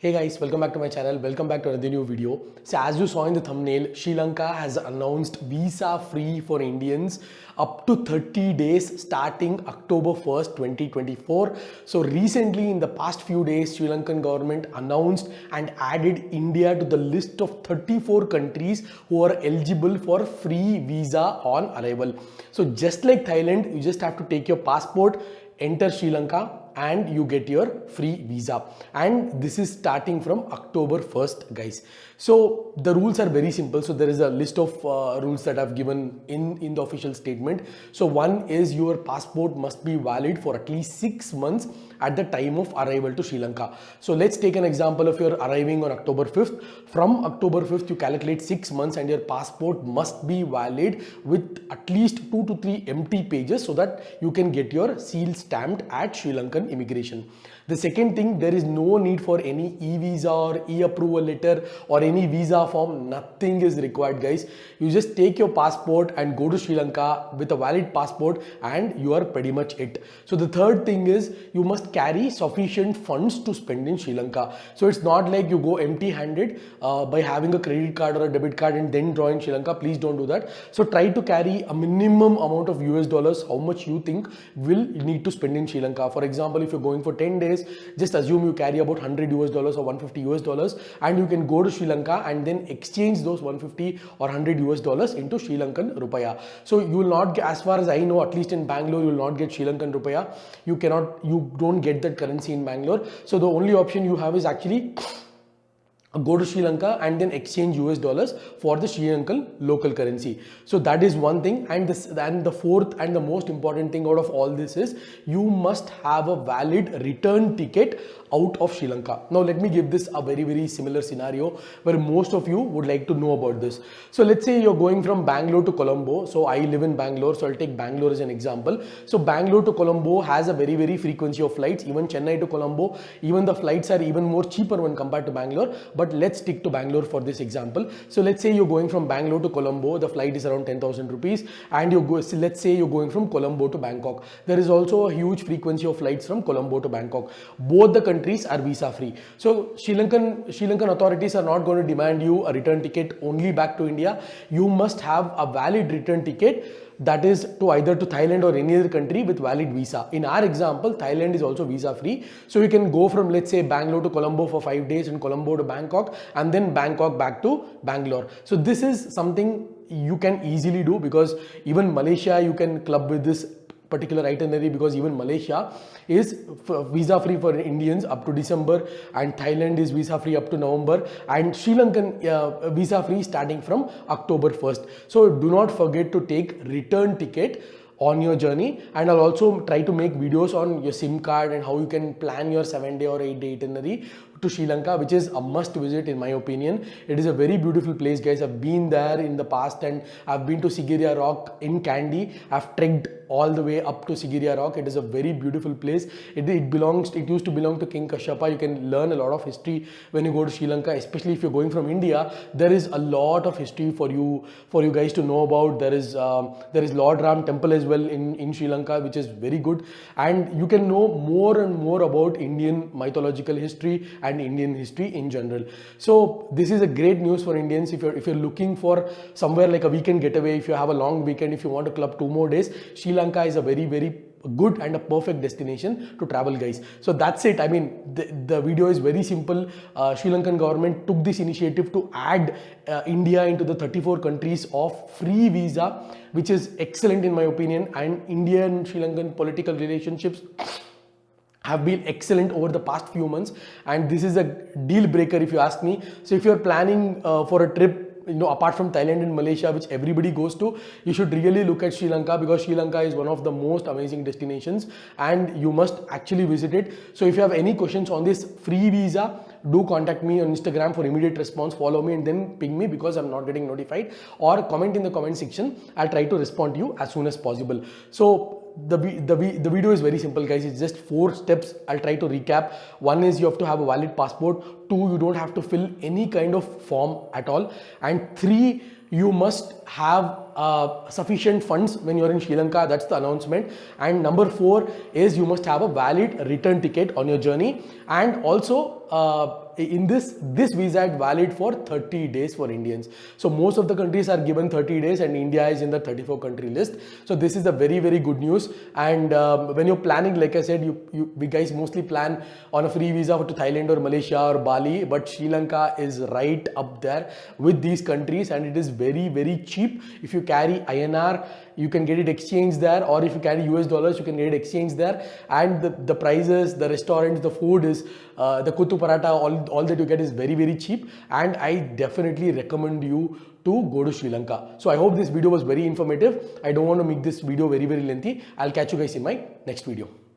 Hey guys, welcome back to my channel. Welcome back to another new video. So as you saw in the thumbnail, Sri Lanka has announced visa free for Indians up to 30 days starting October 1st, 2024. So recently in the past few days, Sri Lankan government announced and added India to the list of 34 countries who are eligible for free visa on arrival. So just like Thailand, you just have to take your passport, enter Sri Lanka, and you get your free visa, and this is starting from October 1st, guys. So the rules are very simple. So there is a list of rules that I've given in the official statement. So one is your passport must be valid for at least 6 months at the time of arrival to Sri Lanka. So let's take an example of you're arriving on October 5th. From October 5th, you calculate 6 months and your passport must be valid with at least 2 to 3 empty pages so that you can get your seal stamped at Sri Lankan immigration. The second thing, there is no need for any e-visa or e-approval letter or any visa form. Nothing is required, guys. You just take your passport and go to Sri Lanka with a valid passport and you are pretty much it. So the third thing is you must carry sufficient funds to spend in Sri Lanka. So it's not like you go empty-handed by having a credit card or a debit card and then draw in Sri Lanka. Please don't do that. So try to carry a minimum amount of US dollars, how much you think will need to spend in Sri Lanka. For example, if you're going for 10 days, just assume you carry about 100 US dollars or 150 US dollars and you can go to Sri Lanka and then exchange those 150 or 100 US dollars into Sri Lankan rupiah. So you will not get, as far as I know, at least in Bangalore, you will not get Sri Lankan rupiah. You don't get that currency in Bangalore. So the only option you have is actually go to Sri Lanka and then exchange US dollars for the Sri Lankan local currency. So that is one thing. And the fourth and the most important thing out of all this is you must have a valid return ticket out of Sri Lanka. Now let me give this a very similar scenario where most of you would like to know about this. So let's say you're going from Bangalore to Colombo. So I live in Bangalore, so I'll take Bangalore as an example. So Bangalore to Colombo has a very frequency of flights. Even Chennai to Colombo, even the flights are even more cheaper when compared to Bangalore. But let's stick to Bangalore for this example. So let's say you're going from Bangalore to Colombo, the flight is around 10,000 rupees, and so let's say you're going from Colombo to Bangkok. There is also a huge frequency of flights from Colombo to Bangkok. Both the countries are visa free. So Sri Lankan authorities are not going to demand you a return ticket only back to India. You must have a valid return ticket, that is to either to Thailand or any other country with valid visa. In our example, Thailand is also visa free. So you can go from, let's say, Bangalore to Colombo for 5 days and Colombo to Bangkok and then Bangkok back to Bangalore. So this is something you can easily do, because even Malaysia you can club with this particular itinerary, because even Malaysia is visa free for Indians up to December and Thailand is visa free up to November and Sri Lankan visa free starting from October 1st. So do not forget to take return ticket on your journey, and I'll also try to make videos on your SIM card and how you can plan your 7-day or 8-day itinerary to Sri Lanka, which is a must visit in my opinion. It is a very beautiful place, guys. I've been there in the past and I've been to Sigiriya Rock in Kandy. I've trekked all the way up to Sigiriya Rock. It is a very beautiful place. It used to belong to King Kashyapa. You can learn a lot of history when you go to Sri Lanka, especially if you're going from India. There is a lot of history for you guys to know about. There is Lord Ram temple as well in Sri Lanka, which is very good, and you can know more and more about Indian mythological history and Indian history in general. So this is a great news for Indians. If you're looking for somewhere like a weekend getaway, if you have a long weekend, if you want to club 2 more days, Sri Lanka is a very good and a perfect destination to travel, guys. So that's it. I mean, the video is very simple. Sri Lankan government took this initiative to add India into the 34 countries of free visa, which is excellent in my opinion. And Indian Sri Lankan political relationships have been excellent over the past few months, and this is a deal breaker if you ask me. So if you're planning for a trip, apart from Thailand and Malaysia, which everybody goes to, you should really look at Sri Lanka, because Sri Lanka is one of the most amazing destinations and you must actually visit it. So if you have any questions on this free visa, do contact me on Instagram for immediate response. Follow me and then ping me, because I'm not getting notified, or comment in the comment section. I'll try to respond to you as soon as possible. So the video is very simple, guys. It's just 4 steps. I'll try to recap. 1 is you have to have a valid passport. 2, you don't have to fill any kind of form at all. And 3, you must have sufficient funds when you're in Sri Lanka. That's the announcement. And number 4 is you must have a valid return ticket on your journey. And also in this visa is valid for 30 days for Indians. So most of the countries are given 30 days and India is in the 34 country list. So this is a very, very good news. And when you're planning, like I said, we guys mostly plan on a free visa to Thailand or Malaysia or Bali, but Sri Lanka is right up there with these countries, and it is very, very cheap. If you carry INR, you can get it exchanged there, or if you carry US dollars, you can get it exchanged there. And the prices, the restaurants, the food is the kuttu paratha, all that you get is very, very cheap. And I definitely recommend you to go to Sri Lanka. So I hope this video was very informative. I don't want to make this video very, very lengthy. I'll catch you guys in my next video.